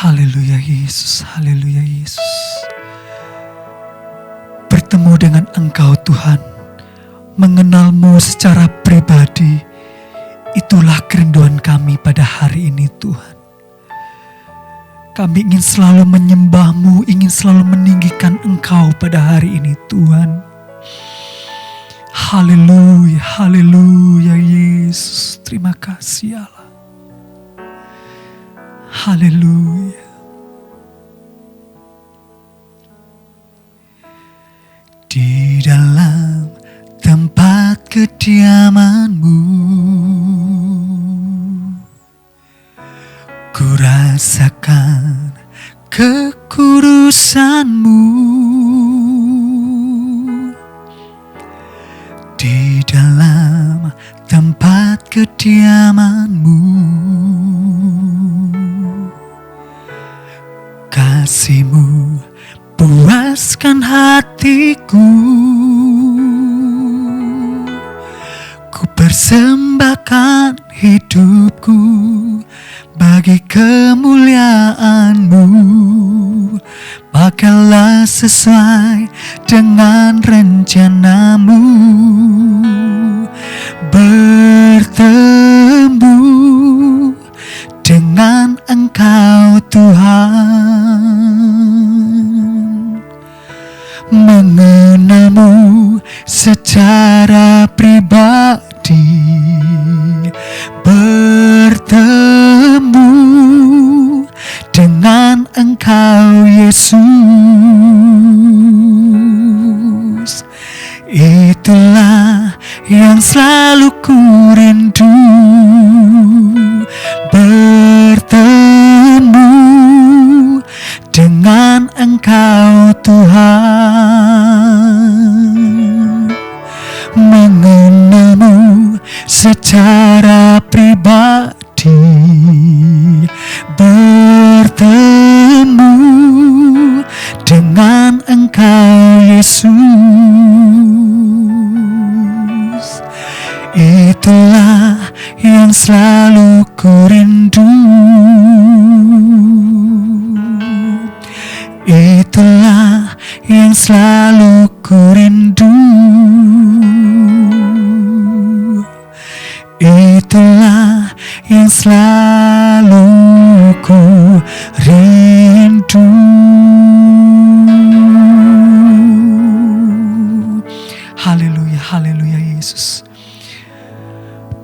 Haleluya Yesus, haleluya Yesus. Bertemu dengan Engkau Tuhan, mengenal-Mu secara pribadi, itulah kerinduan kami pada hari ini Tuhan. Kami ingin selalu menyembah-Mu, ingin selalu meninggikan Engkau pada hari ini Tuhan. Haleluya, haleluya Yesus, terima kasih Allah. Haleluya. Di dalam tempat kediaman-Mu, ku rasakan kekudusan-Mu. Di dalam tempat kediaman-Mu, kasih-Mu puaskan hatiku. Ku persembahkan hidupku bagi kemuliaan-Mu. Pakailah sesuai dengan rencana-Mu. Bertemu dengan Engkau Tuhan, mengenal-Mu secara pribadi, bertemu dengan Engkau Yesus. Itulah yang selalu ku rindu, bertemu dengan Engkau Tuhan, mengenal-Mu secara pribadi, bertemu dengan Engkau Yesus. Itulah yang selalu ku rindu, itulah yang selalu ku rindu, itulah yang selalu ku rindu. Haleluya, haleluya Yesus.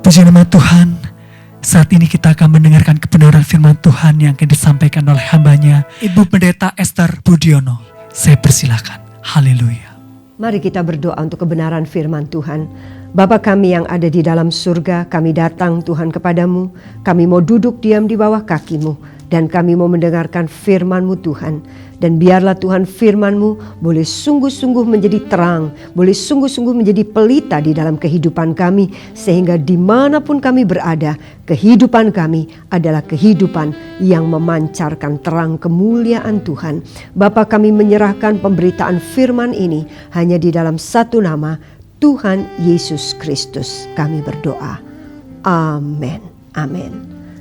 Puji nama Tuhan. Saat ini kita akan mendengarkan kebenaran firman Tuhan yang akan disampaikan oleh hambanya Ibu Pendeta Esther Budiono. Saya persilakan. Haleluya. Mari kita berdoa untuk kebenaran firman Tuhan. Bapa kami yang ada di dalam surga, kami datang Tuhan kepadamu. Kami mau duduk diam di bawah kaki-Mu. Dan kami mau mendengarkan firman-Mu Tuhan. Dan biarlah Tuhan firman-Mu boleh sungguh-sungguh menjadi terang, boleh sungguh-sungguh menjadi pelita di dalam kehidupan kami. Sehingga dimanapun kami berada, kehidupan kami adalah kehidupan yang memancarkan terang kemuliaan Tuhan. Bapa, kami menyerahkan pemberitaan firman ini hanya di dalam satu nama, Tuhan Yesus Kristus. Kami berdoa. Amin. Amin.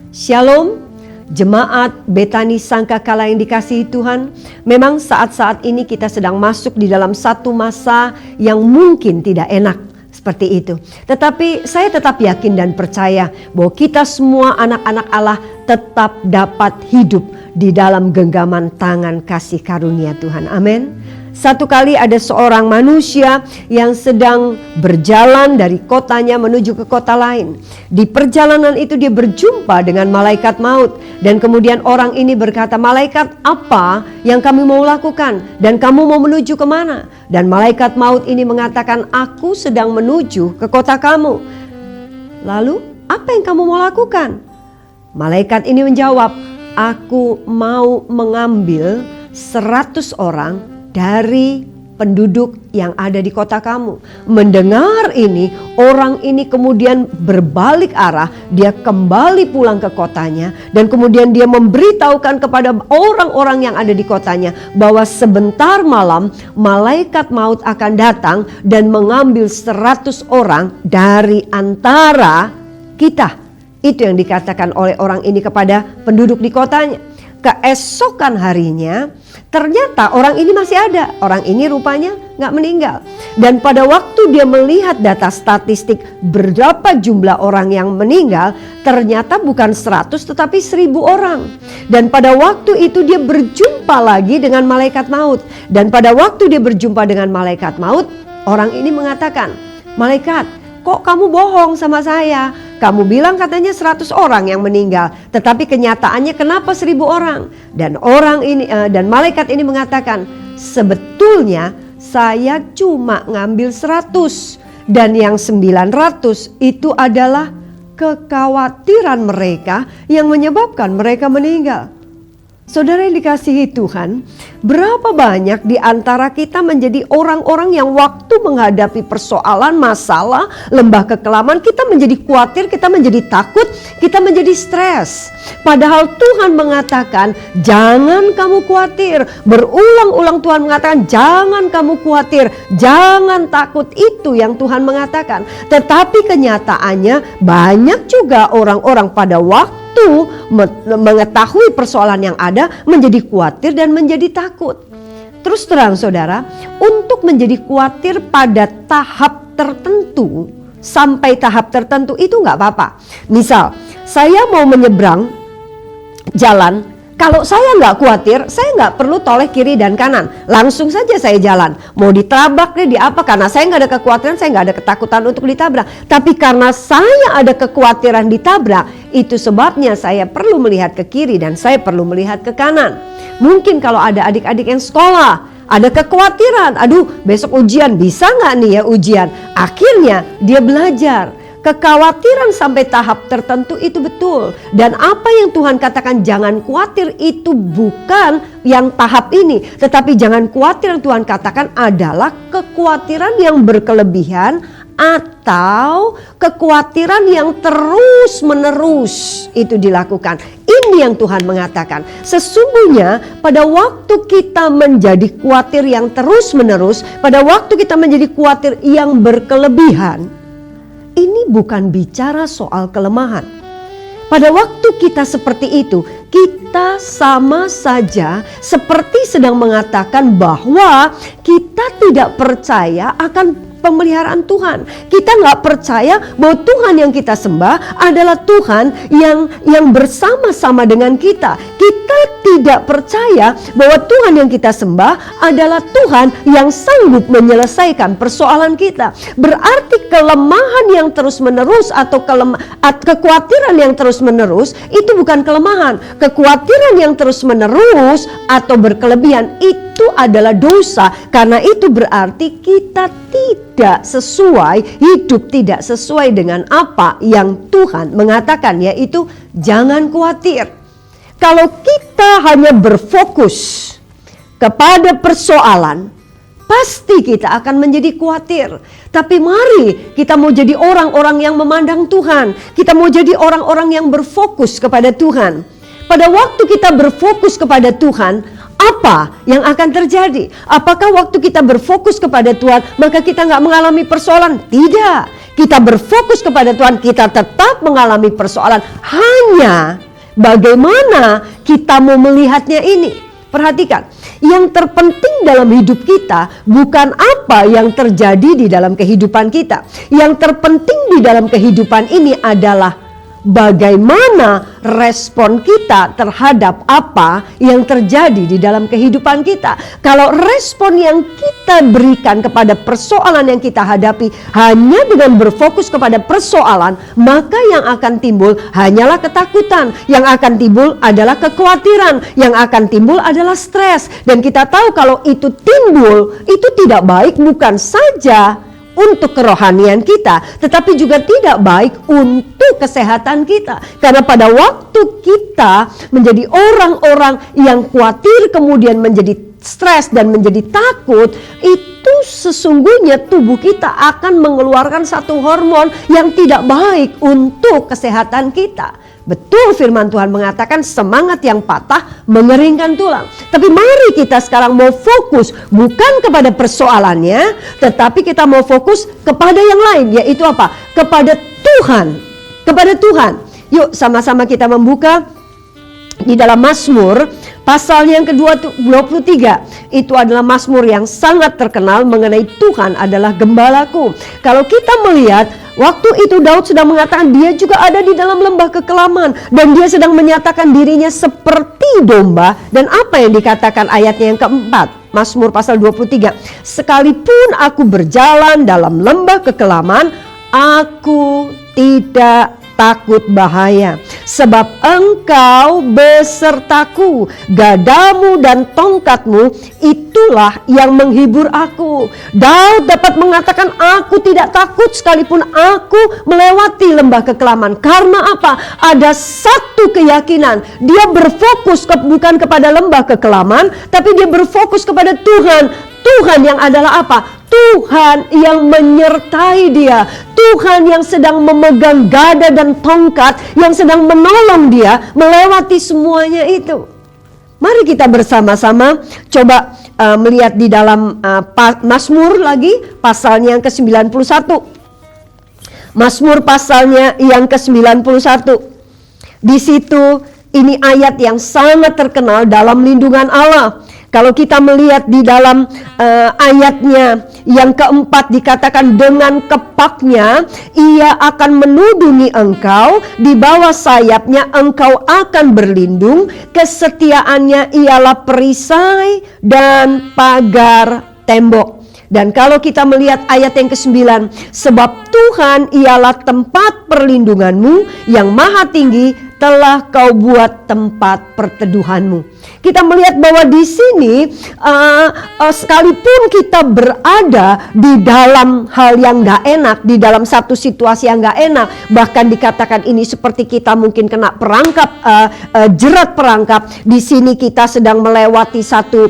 Shalom. Jemaat Betani Sangkakala yang dikasihi Tuhan, memang saat-saat ini kita sedang masuk di dalam satu masa yang mungkin tidak enak seperti itu. Tetapi saya tetap yakin dan percaya bahwa kita semua anak-anak Allah tetap dapat hidup di dalam genggaman tangan kasih karunia Tuhan. Amin. Satu kali ada seorang manusia yang sedang berjalan dari kotanya menuju ke kota lain. Di perjalanan itu dia berjumpa dengan malaikat maut. Dan kemudian orang ini berkata, malaikat apa yang kami mau lakukan? Dan kamu mau menuju kemana? Dan malaikat maut ini mengatakan, aku sedang menuju ke kota kamu. Lalu apa yang kamu mau lakukan? Malaikat ini menjawab, aku mau mengambil 100 orang dari penduduk yang ada di kota kamu. Mendengar ini, orang ini kemudian berbalik arah, dia kembali pulang ke kotanya dan kemudian dia memberitahukan kepada orang-orang yang ada di kotanya bahwa sebentar malam malaikat maut akan datang dan mengambil 100 orang dari antara kita. Itu yang dikatakan oleh orang ini kepada penduduk di kotanya. Keesokan harinya ternyata orang ini masih ada. Orang ini rupanya gak meninggal. Dan pada waktu dia melihat data statistik berapa jumlah orang yang meninggal, ternyata bukan 100 tetapi 1000 orang. Dan pada waktu itu dia berjumpa lagi dengan malaikat maut. Dan pada waktu dia berjumpa dengan malaikat maut, orang ini mengatakan, "Malaikat, kok kamu bohong sama saya? Kamu bilang katanya 100 orang yang meninggal, tetapi kenyataannya kenapa 1000 orang?" Dan orang ini dan malaikat ini mengatakan, "Sebetulnya saya cuma ngambil 100 dan yang 900 itu adalah kekhawatiran mereka yang menyebabkan mereka meninggal." Saudara yang dikasihi Tuhan, berapa banyak di antara kita menjadi orang-orang yang waktu menghadapi persoalan, masalah, lembah kekelaman, kita menjadi khawatir, kita menjadi takut, kita menjadi stres. Padahal Tuhan mengatakan, jangan kamu khawatir. Berulang-ulang Tuhan mengatakan, jangan kamu khawatir, jangan takut. Itu yang Tuhan mengatakan. Tetapi kenyataannya banyak juga orang-orang pada waktu mengetahui persoalan yang ada menjadi khawatir dan menjadi takut. Terus terang saudara, untuk menjadi khawatir pada tahap tertentu, sampai tahap tertentu itu gak apa-apa. Misal, saya mau menyeberang jalan, kalau saya nggak khawatir, saya nggak perlu toleh kiri dan kanan, langsung saja saya jalan. Mau ditabrak deh, di apa? Karena saya nggak ada kekhawatiran, saya nggak ada ketakutan untuk ditabrak. Tapi karena saya ada kekhawatiran ditabrak, itu sebabnya saya perlu melihat ke kiri dan saya perlu melihat ke kanan. Mungkin kalau ada adik-adik yang sekolah, ada kekhawatiran, aduh besok ujian, bisa nggak nih ya ujian? Akhirnya dia belajar. Kekhawatiran sampai tahap tertentu itu betul. Dan apa yang Tuhan katakan jangan khawatir itu bukan yang tahap ini. Tetapi jangan khawatir yang Tuhan katakan adalah kekhawatiran yang berkelebihan atau kekhawatiran yang terus menerus itu dilakukan. Ini yang Tuhan mengatakan. Sesungguhnya pada waktu kita menjadi khawatir yang terus menerus, pada waktu kita menjadi khawatir yang berkelebihan, ini bukan bicara soal kelemahan. Pada waktu kita seperti itu, kita sama saja seperti sedang mengatakan bahwa kita tidak percaya akan pemeliharaan Tuhan. Kita nggak percaya bahwa Tuhan yang kita sembah adalah Tuhan yang bersama-sama dengan kita. Kita tidak percaya bahwa Tuhan yang kita sembah adalah Tuhan yang sanggup menyelesaikan persoalan kita. Berarti kelemahan yang terus-menerus atau kekhawatiran yang terus-menerus itu bukan kelemahan. Kekhawatiran yang terus-menerus atau berkelebihan itu adalah dosa. Karena itu berarti kita tidak sesuai, hidup tidak sesuai dengan apa yang Tuhan mengatakan, yaitu jangan khawatir. Kalau kita hanya berfokus kepada persoalan, pasti kita akan menjadi khawatir. Tapi mari kita mau jadi orang-orang yang memandang Tuhan. Kita mau jadi orang-orang yang berfokus kepada Tuhan. Pada waktu kita berfokus kepada Tuhan, apa yang akan terjadi? Apakah waktu kita berfokus kepada Tuhan maka kita nggak mengalami persoalan? Tidak. Kita berfokus kepada Tuhan, kita tetap mengalami persoalan. Hanya bagaimana kita mau melihatnya ini. Perhatikan, yang terpenting dalam hidup kita bukan apa yang terjadi di dalam kehidupan kita. Yang terpenting di dalam kehidupan ini adalah bagaimana respon kita terhadap apa yang terjadi di dalam kehidupan kita. Kalau respon yang kita berikan kepada persoalan yang kita hadapi hanya dengan berfokus kepada persoalan, maka yang akan timbul hanyalah ketakutan, yang akan timbul adalah kekhawatiran, yang akan timbul adalah stres. Dan kita tahu kalau itu timbul, itu tidak baik bukan saja untuk kerohanian kita, tetapi juga tidak baik untuk kesehatan kita. Karena pada waktu kita menjadi orang-orang yang khawatir kemudian menjadi stres dan menjadi takut, itu sesungguhnya tubuh kita akan mengeluarkan satu hormon yang tidak baik untuk kesehatan kita. Betul, firman Tuhan mengatakan semangat yang patah mengeringkan tulang. Tapi mari kita sekarang mau fokus bukan kepada persoalannya, tetapi kita mau fokus kepada yang lain, yaitu apa? Kepada Tuhan. Kepada Tuhan. Yuk sama-sama kita membuka di dalam Mazmur pasal yang ke-23. Itu adalah Mazmur yang sangat terkenal mengenai Tuhan adalah gembalaku. Kalau kita melihat waktu itu Daud sedang mengatakan dia juga ada di dalam lembah kekelaman dan dia sedang menyatakan dirinya seperti domba. Dan apa yang dikatakan ayatnya yang keempat, Mazmur pasal 23, sekalipun aku berjalan dalam lembah kekelaman, aku tidak takut bahaya, sebab engkau besertaku, gadamu dan tongkatmu itulah yang menghibur aku. Daud dapat mengatakan aku tidak takut sekalipun aku melewati lembah kekelaman. Karena apa? Ada satu keyakinan, dia berfokus bukan kepada lembah kekelaman, tapi dia berfokus kepada Tuhan. Tuhan yang adalah apa? Tuhan yang menyertai dia. Tuhan yang sedang memegang gada dan tongkat, yang sedang menolong dia melewati semuanya itu. Mari kita bersama-sama coba melihat di dalam Mazmur lagi pasalnya yang ke-91. Mazmur pasalnya yang ke-91. Di situ ini ayat yang sangat terkenal dalam lindungan Allah. Kalau kita melihat di dalam ayatnya yang keempat dikatakan dengan kepaknya ia akan menudungi engkau, di bawah sayapnya engkau akan berlindung, kesetiaannya ialah perisai dan pagar tembok. Dan kalau kita melihat ayat yang ke-9, sebab Tuhan ialah tempat perlindunganmu, yang maha tinggi telah kau buat tempat perteduhanmu. Kita melihat bahwa di sini sekalipun kita berada di dalam hal yang gak enak, di dalam satu situasi yang gak enak, bahkan dikatakan ini seperti kita mungkin kena perangkap, jerat perangkap. Di sini kita sedang melewati satu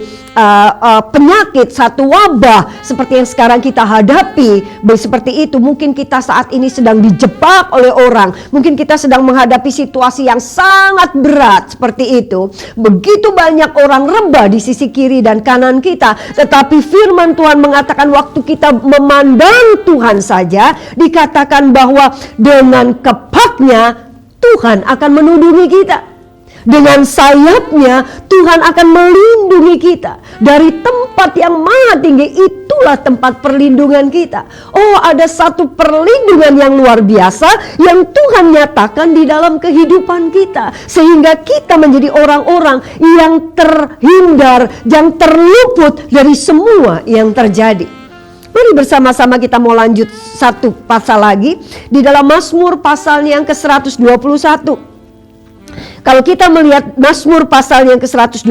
penyakit, satu wabah seperti yang sekarang kita hadapi. Seperti itu, mungkin kita saat ini sedang dijebak oleh orang, mungkin kita sedang menghadapi situasi yang sangat berat seperti itu. Begitu banyak orang rebah di sisi kiri dan kanan kita, tetapi firman Tuhan mengatakan waktu kita memandang Tuhan saja, dikatakan bahwa dengan kepaknya Tuhan akan menudungi kita. Dengan sayapnya Tuhan akan melindungi kita dari tempat yang maha tinggi. Itulah tempat perlindungan kita. Oh, ada satu perlindungan yang luar biasa yang Tuhan nyatakan di dalam kehidupan kita, sehingga kita menjadi orang-orang yang terhindar, yang terluput dari semua yang terjadi. Mari bersama-sama kita mau lanjut satu pasal lagi di dalam Mazmur pasalnya yang ke-121. Kalau kita melihat Mazmur pasal yang ke-121,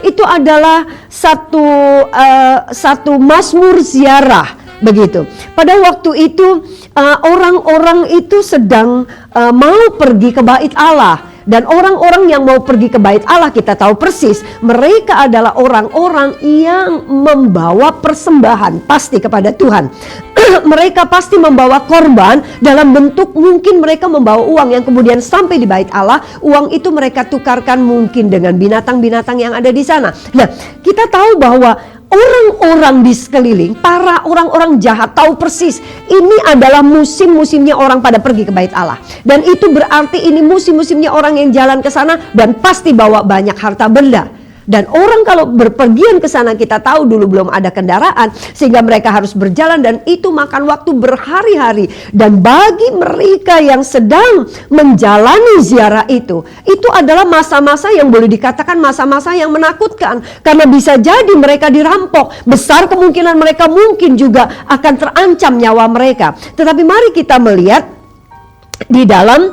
itu adalah satu Mazmur ziarah, begitu. Pada waktu itu orang-orang itu sedang mau pergi ke bait Allah. Dan orang-orang yang mau pergi ke bait Allah, kita tahu persis, mereka adalah orang-orang yang membawa persembahan pasti kepada Tuhan. Mereka pasti membawa korban dalam bentuk, mungkin mereka membawa uang yang kemudian sampai di bait Allah. Uang itu mereka tukarkan mungkin dengan binatang-binatang yang ada di sana. Nah, kita tahu bahwa orang-orang di sekeliling, para orang-orang jahat tahu persis ini adalah musim-musimnya orang pada pergi ke bait Allah. Dan itu berarti ini musim-musimnya orang yang jalan ke sana dan pasti bawa banyak harta benda. Dan orang kalau berpergian ke sana, kita tahu dulu belum ada kendaraan, sehingga mereka harus berjalan dan itu makan waktu berhari-hari. Dan bagi mereka yang sedang menjalani ziarah itu adalah masa-masa yang boleh dikatakan masa-masa yang menakutkan. Karena bisa jadi mereka dirampok, besar kemungkinan mereka mungkin juga akan terancam nyawa mereka. Tetapi mari kita melihat di dalam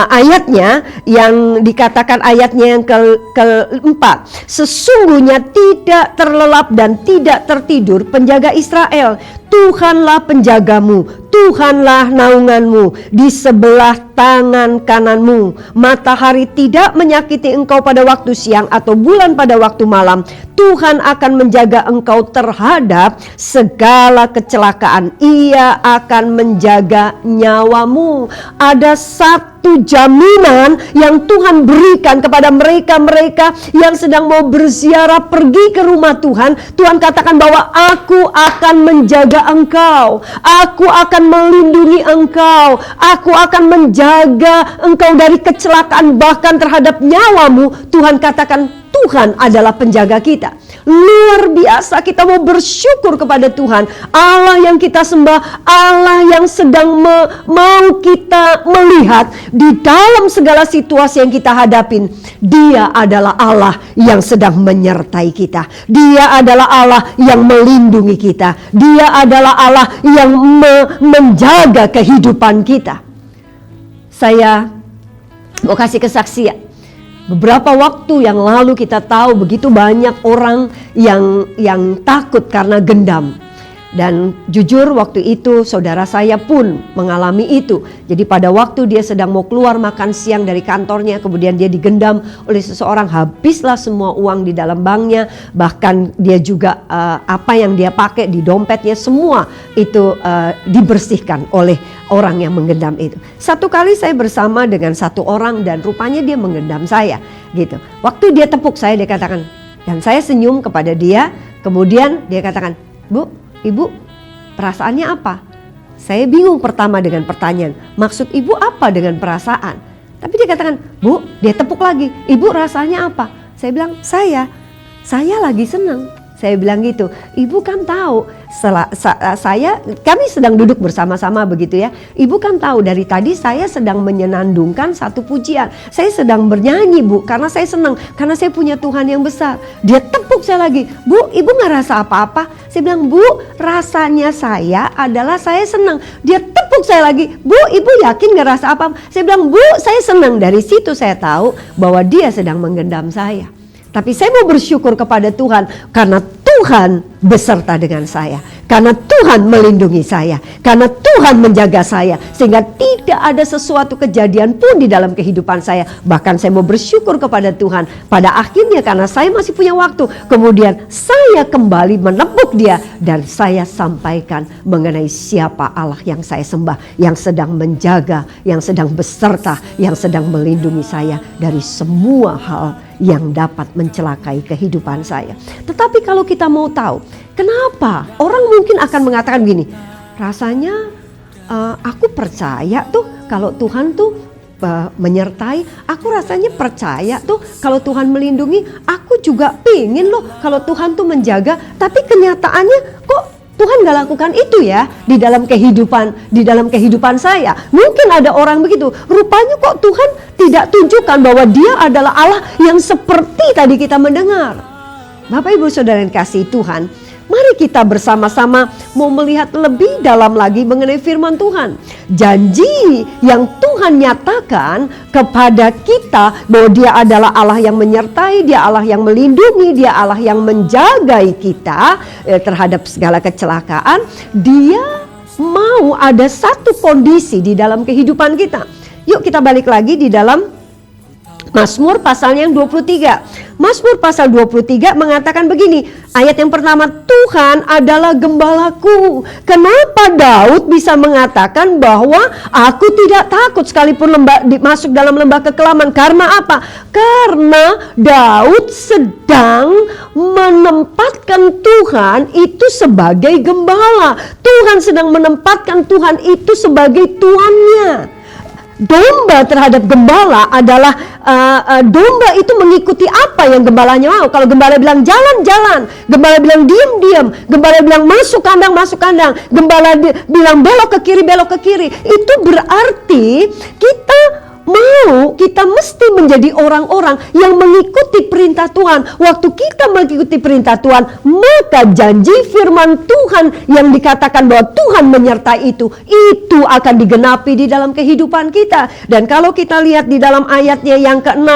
ayatnya yang dikatakan ayatnya yang keempat, sesungguhnya tidak terlelap dan tidak tertidur penjaga Israel. Tuhanlah penjagamu, Tuhanlah naunganmu, di sebelah tangan kananmu. Matahari tidak menyakiti engkau pada waktu siang atau bulan pada waktu malam. Tuhan akan menjaga engkau terhadap segala kecelakaan. Ia akan menjaga nyawamu. Ada satu jaminan yang Tuhan berikan kepada mereka-mereka yang sedang mau berziarah pergi ke rumah Tuhan. Tuhan katakan bahwa aku akan menjaga engkau. Aku akan melindungi engkau. Aku akan menjaga engkau dari kecelakaan, bahkan terhadap nyawamu. Tuhan katakan Tuhan adalah penjaga kita. Luar biasa, kita mau bersyukur kepada Tuhan. Allah yang kita sembah, Allah yang sedang mau kita melihat di dalam segala situasi yang kita hadapin. Dia adalah Allah yang sedang menyertai kita. Dia adalah Allah yang melindungi kita. Dia adalah Allah yang menjaga kehidupan kita. Saya mau kasih kesaksian. Beberapa waktu yang lalu kita tahu begitu banyak orang yang takut karena gendam. Dan jujur waktu itu saudara saya pun mengalami itu. Jadi pada waktu dia sedang mau keluar makan siang dari kantornya, kemudian dia digendam oleh seseorang, habislah semua uang di dalam banknya. Bahkan dia juga apa yang dia pakai di dompetnya semua itu dibersihkan oleh orang yang menggendam itu. Satu kali saya bersama dengan satu orang dan rupanya dia menggendam saya gitu. Waktu dia tepuk saya, dia katakan, dan saya senyum kepada dia. Kemudian dia katakan, "Bu, Ibu, perasaannya apa?" Saya bingung pertama dengan pertanyaan, maksud ibu apa dengan perasaan? Tapi dia katakan, "Bu," dia tepuk lagi, "Ibu rasanya apa?" Saya bilang, saya lagi senang. Saya bilang gitu, "Ibu kan tahu, kami sedang duduk bersama-sama begitu ya. Ibu kan tahu dari tadi saya sedang menyenandungkan satu pujian. Saya sedang bernyanyi, Bu, karena saya senang, karena saya punya Tuhan yang besar." Dia tepuk saya lagi, "Bu, Ibu gak rasa apa-apa?" Saya bilang, "Bu, rasanya saya adalah saya senang." Dia tepuk saya lagi, "Bu, Ibu yakin gak rasa apa-apa?" Saya bilang, "Bu, saya senang." Dari situ saya tahu bahwa dia sedang menggendam saya. Tapi saya mau bersyukur kepada Tuhan karena Tuhan beserta dengan saya. Karena Tuhan melindungi saya. Karena Tuhan menjaga saya. Sehingga tidak ada sesuatu kejadian pun di dalam kehidupan saya. Bahkan saya mau bersyukur kepada Tuhan. Pada akhirnya karena saya masih punya waktu. Kemudian saya kembali menepuk dia. Dan saya sampaikan mengenai siapa Allah yang saya sembah. Yang sedang menjaga, yang sedang beserta, yang sedang melindungi saya dari semua hal yang dapat mencelakai kehidupan saya. Tetapi kalau kita mau tahu, kenapa orang mungkin akan mengatakan gini, rasanya aku percaya tuh kalau Tuhan tuh menyertai, aku rasanya percaya tuh kalau Tuhan melindungi, aku juga pingin loh kalau Tuhan tuh menjaga, tapi kenyataannya kok Tuhan gak lakukan itu ya di dalam kehidupan saya. Mungkin ada orang begitu. Rupanya kok Tuhan tidak tunjukkan bahwa Dia adalah Allah yang seperti tadi kita mendengar. Bapak Ibu Saudara yang kasih Tuhan, mari kita bersama-sama mau melihat lebih dalam lagi mengenai firman Tuhan. Janji yang Tuhan nyatakan kepada kita bahwa Dia adalah Allah yang menyertai, Dia Allah yang melindungi, Dia Allah yang menjagai kita terhadap segala kecelakaan. Dia mau ada satu kondisi di dalam kehidupan kita. Yuk kita balik lagi di dalam Mazmur pasalnya yang 23. Mazmur pasal 23 mengatakan begini, ayat yang pertama, Tuhan adalah gembalaku. Kenapa Daud bisa mengatakan bahwa aku tidak takut sekalipun masuk dalam lembah kekelaman? Karena apa? Karena Daud sedang menempatkan Tuhan itu sebagai gembala. Tuhan sedang menempatkan Tuhan itu sebagai tuannya. Domba terhadap gembala adalah domba itu mengikuti apa yang gembalanya mau. Kalau gembala bilang jalan-jalan, gembala bilang diam-diam, gembala bilang masuk kandang, gembala bilang belok ke kiri, itu berarti kita mesti menjadi orang-orang yang mengikuti mengikuti perintah Tuhan. Waktu kita mengikuti perintah Tuhan, maka janji firman Tuhan yang dikatakan bahwa Tuhan menyertai itu akan digenapi di dalam kehidupan kita. Dan kalau kita lihat di dalam ayatnya yang ke-6,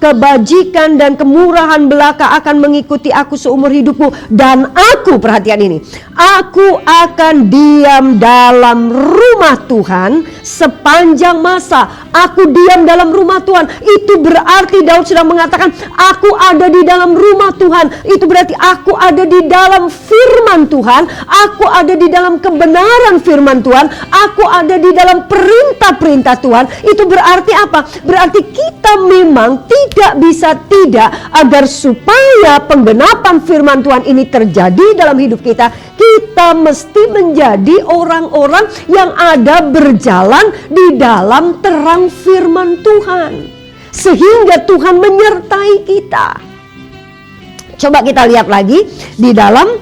kebajikan dan kemurahan belaka akan mengikuti aku seumur hidupku, dan aku, perhatian ini, aku akan diam dalam rumah Tuhan sepanjang masa. Aku diam dalam rumah Tuhan, itu berarti Daud sedang mengatakan, aku ada di dalam rumah Tuhan. Itu berarti aku ada di dalam firman Tuhan, aku ada di dalam kebenaran firman Tuhan, aku ada di dalam perintah-perintah Tuhan. Itu berarti apa? Berarti kita memang tidak bisa tidak, agar supaya penggenapan firman Tuhan ini terjadi dalam hidup kita, kita mesti menjadi orang-orang yang ada berjalan di dalam terang firman Tuhan, sehingga Tuhan menyertai kita. Coba kita lihat lagi di dalam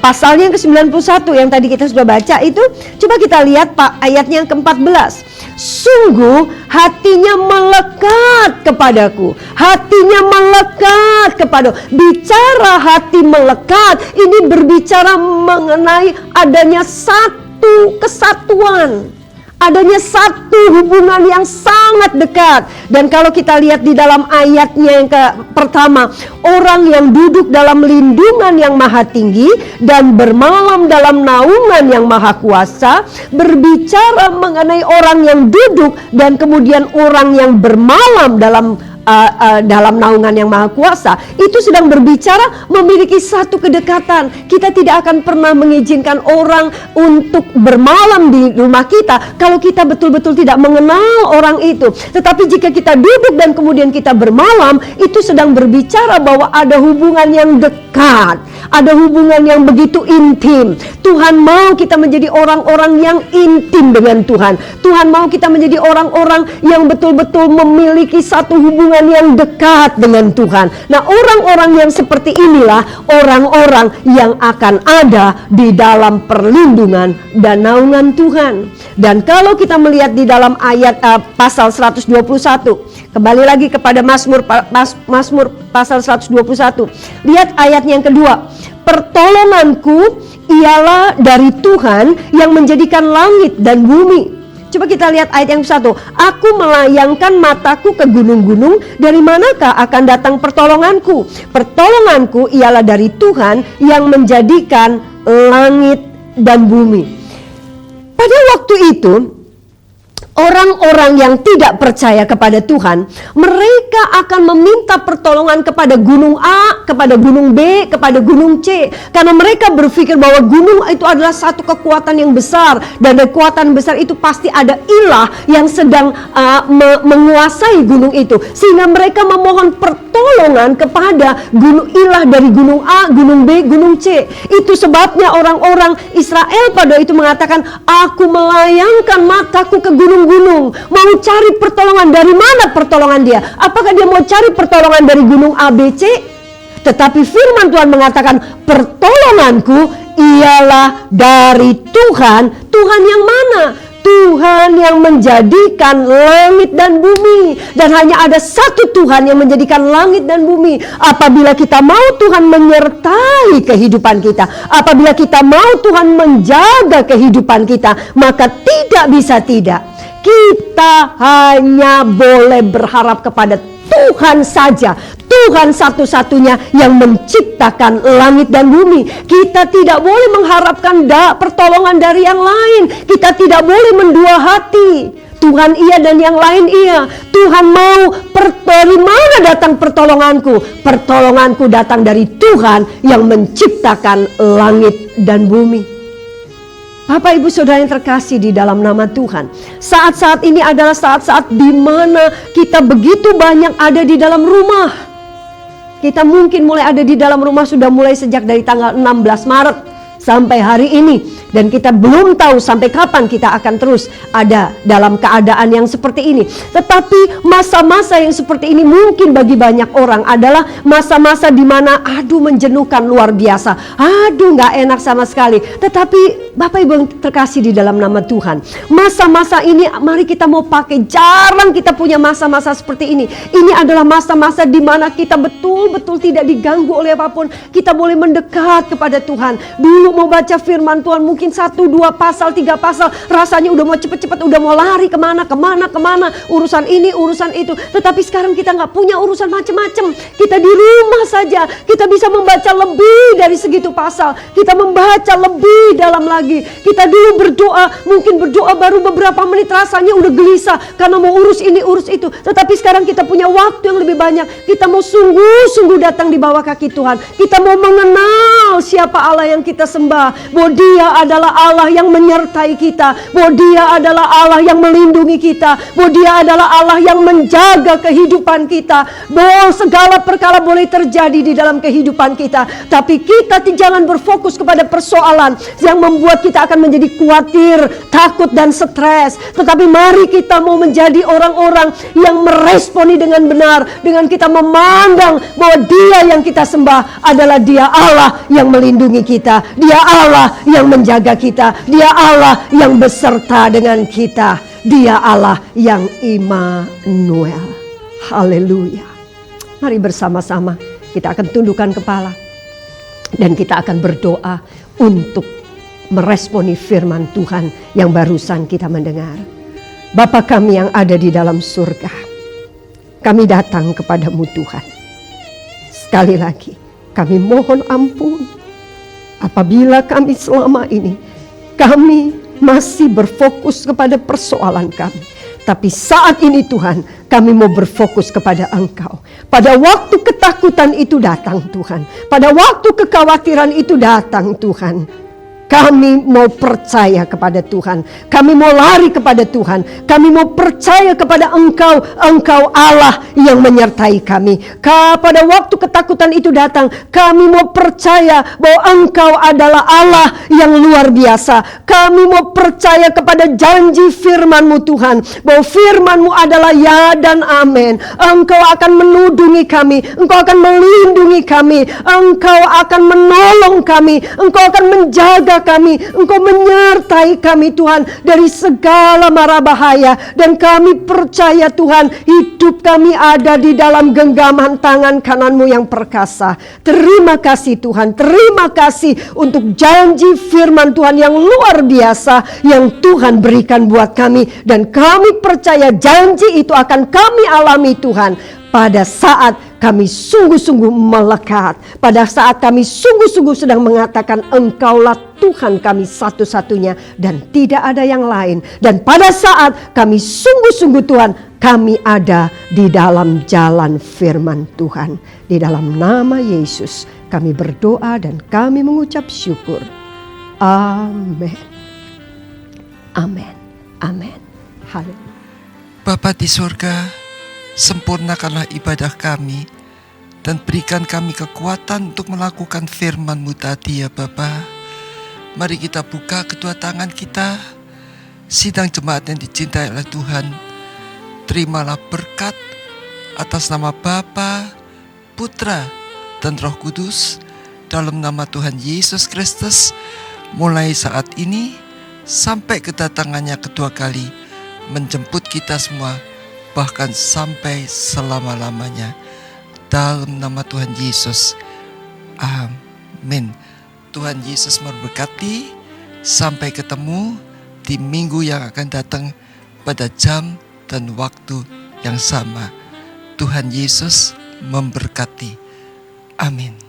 pasalnya yang ke-91 yang tadi kita sudah baca itu. Coba kita lihat ayatnya yang ke-14. Sungguh hatinya melekat kepadaku, hatinya melekat kepadaku. Bicara hati melekat, ini berbicara mengenai adanya satu kesatuan, adanya satu hubungan yang sangat dekat. Dan kalau kita lihat di dalam ayatnya yang pertama, orang yang duduk dalam lindungan yang maha tinggi dan bermalam dalam naungan yang maha kuasa, berbicara mengenai orang yang duduk dan kemudian orang yang bermalam dalam naungan yang maha kuasa, itu sedang berbicara memiliki satu kedekatan. Kita tidak akan pernah mengizinkan orang untuk bermalam di rumah kita kalau kita betul-betul tidak mengenal orang itu. Tetapi jika kita duduk dan kemudian kita bermalam, itu sedang berbicara bahwa ada hubungan yang dekat, ada hubungan yang begitu intim. Tuhan mau kita menjadi orang-orang yang intim dengan Tuhan. Tuhan mau kita menjadi orang-orang yang betul-betul memiliki satu hubungan yang dekat dengan Tuhan. Nah, orang-orang yang seperti inilah orang-orang yang akan ada di dalam perlindungan dan naungan Tuhan. Dan kalau kita melihat di dalam ayat pasal 121, kembali lagi kepada Mazmur pasal 121. Lihat ayatnya yang kedua. Pertolonganku ialah dari Tuhan yang menjadikan langit dan bumi. Coba kita lihat ayat yang satu. Aku melayangkan mataku ke gunung-gunung, dari manakah akan datang pertolonganku? Pertolonganku ialah dari Tuhan yang menjadikan langit dan bumi. Pada waktu itu, orang-orang yang tidak percaya kepada Tuhan, mereka akan meminta pertolongan kepada gunung A, kepada gunung B, kepada gunung C. Karena mereka berpikir bahwa gunung itu adalah satu kekuatan yang besar. Dan kekuatan besar itu pasti ada ilah yang sedang menguasai gunung itu. Sehingga mereka memohon pertolongan kepada ilah dari gunung A, gunung B, gunung C. Itu sebabnya orang-orang Israel pada itu mengatakan, aku melayangkan mataku ke gunung-gunung, mau cari pertolongan. Dari mana pertolongan dia? Apakah dia mau cari pertolongan dari gunung A, B, C? Tetapi firman Tuhan mengatakan, pertolonganku ialah dari Tuhan. Tuhan yang mana? Tuhan yang menjadikan langit dan bumi. Dan hanya ada satu Tuhan yang menjadikan langit dan bumi. Apabila kita mau Tuhan menyertai kehidupan kita, apabila kita mau Tuhan menjaga kehidupan kita, maka tidak bisa tidak, kita hanya boleh berharap kepada Tuhan saja. Tuhan satu-satunya yang menciptakan langit dan bumi. Kita tidak boleh mengharapkan pertolongan dari yang lain. Kita tidak boleh mendua hati. Tuhan iya dan yang lain iya. Tuhan mau, dari mana datang pertolonganku? Pertolonganku datang dari Tuhan yang menciptakan langit dan bumi. Bapak, Ibu, Saudara yang terkasih di dalam nama Tuhan, saat-saat ini adalah saat-saat di mana kita begitu banyak ada di dalam rumah. Kita mungkin mulai ada di dalam rumah sudah mulai sejak dari tanggal 16 Maret sampai hari ini. Dan kita belum tahu sampai kapan kita akan terus ada dalam keadaan yang seperti ini. Tetapi masa-masa yang seperti ini mungkin bagi banyak orang adalah masa-masa di mana menjenuhkan luar biasa. Gak enak sama sekali. Tetapi Bapak Ibu yang terkasih di dalam nama Tuhan, masa-masa ini mari kita mau pakai. Jarang kita punya masa-masa seperti ini. Ini adalah masa-masa di mana kita betul-betul tidak diganggu oleh apapun. Kita boleh mendekat kepada Tuhan. Dulu mau baca firman Tuhan mungkin 1, 2 pasal, 3 pasal, rasanya udah mau cepet-cepet, udah mau lari kemana, urusan ini, urusan itu. Tetapi sekarang kita nggak punya urusan macam-macam. Kita di rumah saja, kita bisa membaca lebih dari segitu pasal. Kita membaca lebih dalam lagi. Kita dulu berdoa, mungkin berdoa baru beberapa menit rasanya udah gelisah karena mau urus ini, urus itu. Tetapi sekarang kita punya waktu yang lebih banyak. Kita mau sungguh-sungguh datang di bawah kaki Tuhan. Kita mau mengenal siapa Allah yang kita sembah. Bahwa Dia adalah Allah yang menyertai kita. Bahwa Dia adalah Allah yang melindungi kita. Bahwa Dia adalah Allah yang menjaga kehidupan kita. Bahwa segala perkara boleh terjadi di dalam kehidupan kita. Tapi kita jangan berfokus kepada persoalan yang membuat kita akan menjadi khawatir, takut dan stres. Tetapi mari kita mau menjadi orang-orang yang meresponi dengan benar. Dengan kita memandang bahwa Dia yang kita sembah adalah Dia Allah yang melindungi kita. Dia Allah yang menjaga kita. Dia Allah yang beserta dengan kita. Dia Allah yang Immanuel. Haleluya. Mari bersama-sama kita akan tundukkan kepala. Dan kita akan berdoa untuk meresponi firman Tuhan yang barusan kita mendengar. Bapa kami yang ada di dalam surga, kami datang kepadamu Tuhan. Sekali lagi kami mohon ampun apabila kami selama ini kami masih berfokus kepada persoalan kami. Tapi saat ini Tuhan, kami mau berfokus kepada Engkau. Pada waktu ketakutan itu datang Tuhan. Pada waktu kekhawatiran itu datang Tuhan. Kami mau percaya kepada Tuhan. Kami mau lari kepada Tuhan. Kami mau percaya kepada Engkau. Engkau Allah yang menyertai kami. Pada waktu ketakutan itu datang, kami mau percaya bahwa Engkau adalah Allah yang luar biasa. Kami mau percaya kepada janji firman-Mu Tuhan. Bahwa firman-Mu adalah ya dan amin. Engkau akan menudungi kami. Engkau akan melindungi kami. Engkau akan menolong kami. Engkau akan menjaga kami, Engkau menyertai kami Tuhan dari segala mara bahaya. Dan kami percaya Tuhan, hidup kami ada di dalam genggaman tangan kanan-Mu yang perkasa. Terima kasih Tuhan, terima kasih untuk janji firman Tuhan yang luar biasa yang Tuhan berikan buat kami. Dan kami percaya janji itu akan kami alami Tuhan pada saat kami sungguh-sungguh melekat. Pada saat kami sungguh-sungguh sedang mengatakan Engkaulah Tuhan kami satu-satunya dan tidak ada yang lain. Dan pada saat kami sungguh-sungguh Tuhan, kami ada di dalam jalan firman Tuhan. Di dalam nama Yesus kami berdoa dan kami mengucap syukur. Amin. Amin. Amin. Haleluya. Bapa di surga, sempurnakanlah ibadah kami dan berikan kami kekuatan untuk melakukan firman-Mu tadi ya Bapa. Mari kita buka kedua tangan kita. Sidang jemaat yang dicintai oleh Tuhan, terimalah berkat atas nama Bapa, Putra, dan Roh Kudus dalam nama Tuhan Yesus Kristus, mulai saat ini sampai kedatangannya kedua kali menjemput kita semua, bahkan sampai selama-lamanya. Dalam nama Tuhan Yesus. Amin. Tuhan Yesus memberkati. Sampai ketemu di minggu yang akan datang pada jam dan waktu yang sama. Tuhan Yesus memberkati. Amin.